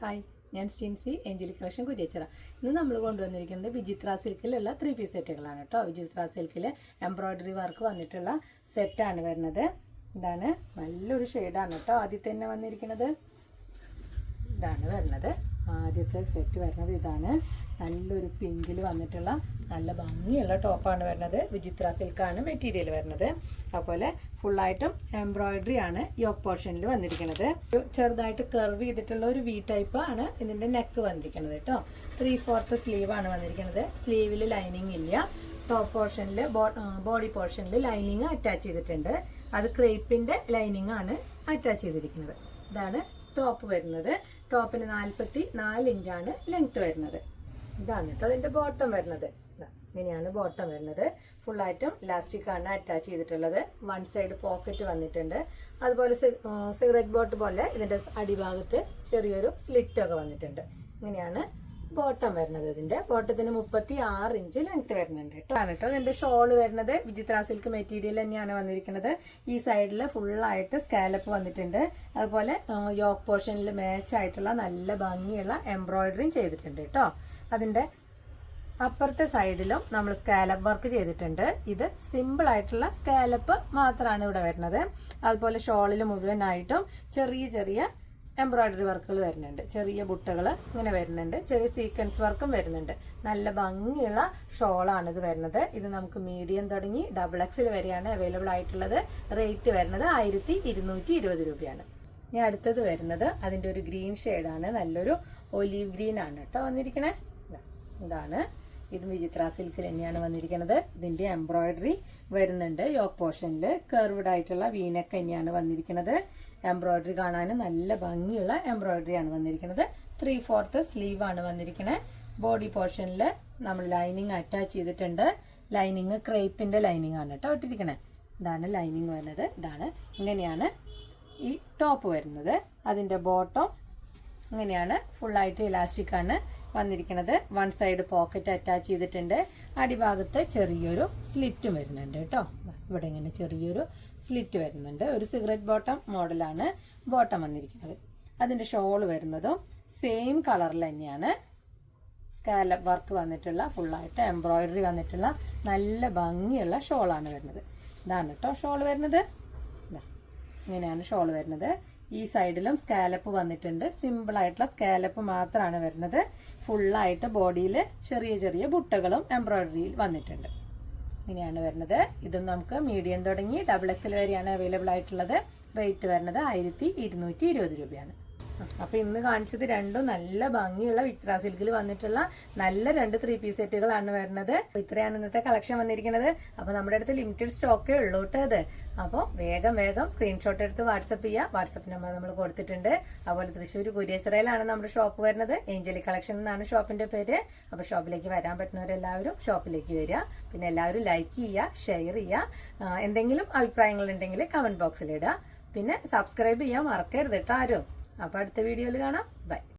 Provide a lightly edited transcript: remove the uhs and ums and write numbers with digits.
Hi, ഞാൻ Shincy angelic collection Kuriachira. ഇന്ന് നമ്മൾ കൊണ്ടുവന്നിരിക്കുന്നത് വിചിത്ര സിൽക്കിലുള്ള 3 പീസ് സെറ്റുകളാണ് കേട്ടോ. വിചിത്ര സിൽക്കിൽ എംബ്രോയിഡറി വർക്ക് വന്നിട്ടുള്ള സെറ്റാണ് വരുന്നത്. ഇതാണ് നല്ലൊരു ഷെയ്ഡാണ് കേട്ടോ. ആദ്യത്തെ തന്നെ വന്നിരിക്കുന്നത് ഇതാണ് വരുന്നത്. ആദ്യത്തെ സെറ്റ് വരുന്നത് ഇതാണ്. നല്ലൊരു പിങ്കിൽ വന്നിട്ടുള്ള നല്ല ഭംഗിയുള്ള ടോപ്പാണ് വരുന്നത്. വിചിത്ര സിൽക്കാണ് മെറ്റീരിയൽ വരുന്നത്. അതുപോലെ ഫുള്ളായിട്ടും എംബ്രോയിഡറി ആണ് യോക്ക് പോർഷനിൽ വന്നിരിക്കുന്നത്. ചെറുതായിട്ട് കർവ് ചെയ്തിട്ടുള്ള ഒരു വി ടൈപ്പ് ആണ് ഇതിന്റെ നെക്ക് വന്നിരിക്കുന്നത് കേട്ടോ. 3/4 സ്ലീവ് ആണ് വന്നിരിക്കുന്നത്. സ്ലീവിൽ ലൈനിങ് ഇല്ല. ടോപ്പ് പോർഷനിൽ ബോഡി പോർഷനിൽ ലൈനിങ് അറ്റാച്ച് ചെയ്തിട്ടുണ്ട്. അത് ക്രേപ്പിന്റെ ലൈനിങ് ആണ് അറ്റാച്ച് ചെയ്തിരിക്കുന്നത്. ഇതാണ് ടോപ്പ് വരുന്നത്. ടോപ്പിന് 44 ഇഞ്ചാണ് ലെങ്ത് വരുന്നത്. ഇതാണ് കേട്ടോ അതിന്റെ ബോട്ടം വരുന്നത്. ഇങ്ങനെയാണ് ബോട്ടം വരുന്നത്. ഫുള്ളായിട്ടും ഇലാസ്റ്റിക് ആണ് അറ്റാച്ച് ചെയ്തിട്ടുള്ളത്. വൺ സൈഡ് പോക്കറ്റ് വന്നിട്ടുണ്ട്. അതുപോലെ സിഗരറ്റ് ബോട്ട് പോലെ ഇതിന്റെ അടിഭാഗത്ത് ചെറിയൊരു സ്ലിറ്റ് ഒക്കെ വന്നിട്ടുണ്ട്. ഇങ്ങനെയാണ് ബോട്ടം വരുന്നത്. ഇതിന്റെ ബോട്ടത്തിന് 36 ഇഞ്ച് ലെങ്ത് വരുന്നുണ്ട് കേട്ടോ. ആണ് കേട്ടോ ഇതിന്റെ ഷോള് വരുന്നത്. വിചിത്ര സിൽക്ക് മെറ്റീരിയൽ തന്നെയാണ് വന്നിരിക്കുന്നത്. ഈ സൈഡിൽ ഫുള്ളായിട്ട് സ്കാലപ്പ് വന്നിട്ടുണ്ട്. അതുപോലെ യോക്ക് പോർഷനിൽ മാച്ച് ആയിട്ടുള്ള നല്ല ഭംഗിയുള്ള എംബ്രോയിഡറിയും ചെയ്തിട്ടുണ്ട് കേട്ടോ. അതിന്റെ അപ്പുറത്തെ സൈഡിലും നമ്മൾ സ്കാലപ്പ് വർക്ക് ചെയ്തിട്ടുണ്ട്. ഇത് സിമ്പിൾ ആയിട്ടുള്ള സ്കാലപ്പ് മാത്രമാണ് ഇവിടെ വരുന്നത്. അതുപോലെ ഷോളിൽ മുഴുവനായിട്ടും ചെറിയ ചെറിയ എംബ്രോയിഡറി വർക്കുകൾ വരുന്നുണ്ട്. ചെറിയ ബുട്ടകൾ ഇങ്ങനെ വരുന്നുണ്ട്. ചെറിയ സീക്വൻസ് വർക്കും വരുന്നുണ്ട്. നല്ല ഭംഗിയുള്ള ഷോളാണ് ഇത് വരുന്നത്. ഇത് നമുക്ക് മീഡിയം തുടങ്ങി XXL വരെയാണ് അവൈലബിൾ ആയിട്ടുള്ളത്. റേറ്റ് വരുന്നത് 1220 രൂപയാണ്. ഇനി അടുത്തത് വരുന്നത് അതിന്റെ ഒരു ഗ്രീൻ ഷെയ്ഡാണ്. നല്ലൊരു ഒലീവ് ഗ്രീൻ ആണ് കേട്ടോ വന്നിരിക്കണേ. ഇതാണ് ഇത് വിചിത്ര സിൽക്കിൽ തന്നെയാണ് വന്നിരിക്കുന്നത്. ഇതിന്റെ എംബ്രോയിഡറി വരുന്നുണ്ട്. യോക്ക് പോർഷനിൽ കർവ്ഡ് ആയിട്ടുള്ള വീനക്ക് തന്നെയാണ് വന്നിരിക്കുന്നത്. എംബ്രോയിഡറി കാണാൻ നല്ല ഭംഗിയുള്ള എംബ്രോയിഡറി ആണ് വന്നിരിക്കുന്നത്. 3/4 സ്ലീവ് ആണ് വന്നിരിക്കുന്നത്. ബോഡി പോർഷനിൽ നമ്മൾ ലൈനിങ് അറ്റാച്ച് ചെയ്തിട്ടുണ്ട്. ലൈനിങ് ക്രേപ്പിന്റെ ലൈനിങ് ആണ് കേട്ടോ ഇട്ടിരിക്കുന്നത്. ഇതാണ് ലൈനിങ് വരുന്നത്. ഇതാണ് ഇങ്ങനെയാണ് ഈ ടോപ്പ് വരുന്നത്. അതിന്റെ ബോട്ടം ഇങ്ങനെയാണ്. ഫുള്ളായിട്ട് ഇലാസ്റ്റിക് ആണ് വന്നിരിക്കുന്നത്. വൺ സൈഡ് പോക്കറ്റ് അറ്റാച്ച് ചെയ്തിട്ടുണ്ട്. അടിഭാഗത്ത് ചെറിയൊരു സ്ലിറ്റും വരുന്നുണ്ട് കേട്ടോ. ഇവിടെ ഇങ്ങനെ ചെറിയൊരു സ്ലിറ്റ് വരുന്നുണ്ട്. ഒരു സിഗരറ്റ് ബോട്ടം മോഡലാണ് ബോട്ടം വന്നിരിക്കുന്നത്. അതിന്റെ ഷോള് വരുന്നതും സെയിം കളറിൽ തന്നെയാണ്. സ്കാലപ്പ് വർക്ക് വന്നിട്ടുള്ള ഫുള്ളായിട്ട് എംബ്രോയിഡറി വന്നിട്ടുള്ള നല്ല ഭംഗിയുള്ള ഷോളാണ് വരുന്നത്. ഇതാണ് കേട്ടോ ഷോള് വരുന്നത്. ഇങ്ങനെയാണ് ഷോൾ വരുന്നത്. ഈ സൈഡിലും സ്കാലപ്പ് വന്നിട്ടുണ്ട്. സിമ്പിൾ ആയിട്ടുള്ള സ്കാലപ്പ് മാത്രമാണ് വരുന്നത്. ഫുള്ളായിട്ട് ബോഡിയിൽ ചെറിയ ചെറിയ ബുട്ടകളും എംബ്രോയിഡറിയിൽ വന്നിട്ടുണ്ട്. ഇങ്ങനെയാണ് വരുന്നത്. ഇതും നമുക്ക് മീഡിയം തുടങ്ങി XXL വരെയാണ് അവൈലബിൾ ആയിട്ടുള്ളത്. റേറ്റ് വരുന്നത് 1220 രൂപയാണ്. അപ്പൊ ഇന്ന് കാണിച്ചത് രണ്ടും നല്ല ഭംഗിയുള്ള വിചിത്ര സിൽക്കിൽ വന്നിട്ടുള്ള നല്ല 2 3 പീസ് സെറ്റുകളാണ് വരുന്നത്. ഇത്രയാണ് ഇന്നത്തെ കളക്ഷൻ വന്നിരിക്കുന്നത്. അപ്പൊ നമ്മുടെ അടുത്ത് ലിമിറ്റഡ് സ്റ്റോക്കേ ഉള്ളൂ കേട്ടത്. അപ്പോൾ വേഗം സ്ക്രീൻഷോട്ട് എടുത്ത് വാട്സപ്പ് ചെയ്യുക. വാട്സപ്പ് നമ്പർ നമ്മൾ കൊടുത്തിട്ടുണ്ട്. അതുപോലെ തൃശ്ശൂർ കുര്യച്ചിറയിലാണ് നമ്മുടെ ഷോപ്പ് വരുന്നത്. ഏഞ്ചലിക് കളക്ഷൻ എന്നാണ് ഷോപ്പിന്റെ പേര്. അപ്പൊ ഷോപ്പിലേക്ക് വരാൻ പറ്റുന്നവരെല്ലാവരും ഷോപ്പിലേക്ക് വരിക. പിന്നെ എല്ലാവരും ലൈക്ക് ചെയ്യുക, ഷെയർ ചെയ്യുക. എന്തെങ്കിലും അഭിപ്രായങ്ങൾ ഉണ്ടെങ്കിൽ കമന്റ് ബോക്സിൽ ഇടുക. പിന്നെ സബ്സ്ക്രൈബ് ചെയ്യാൻ മറക്കരുത് കേട്ടോ ആരും. അപ്പൊ അടുത്ത വീഡിയോയിൽ കാണാം. ബൈ.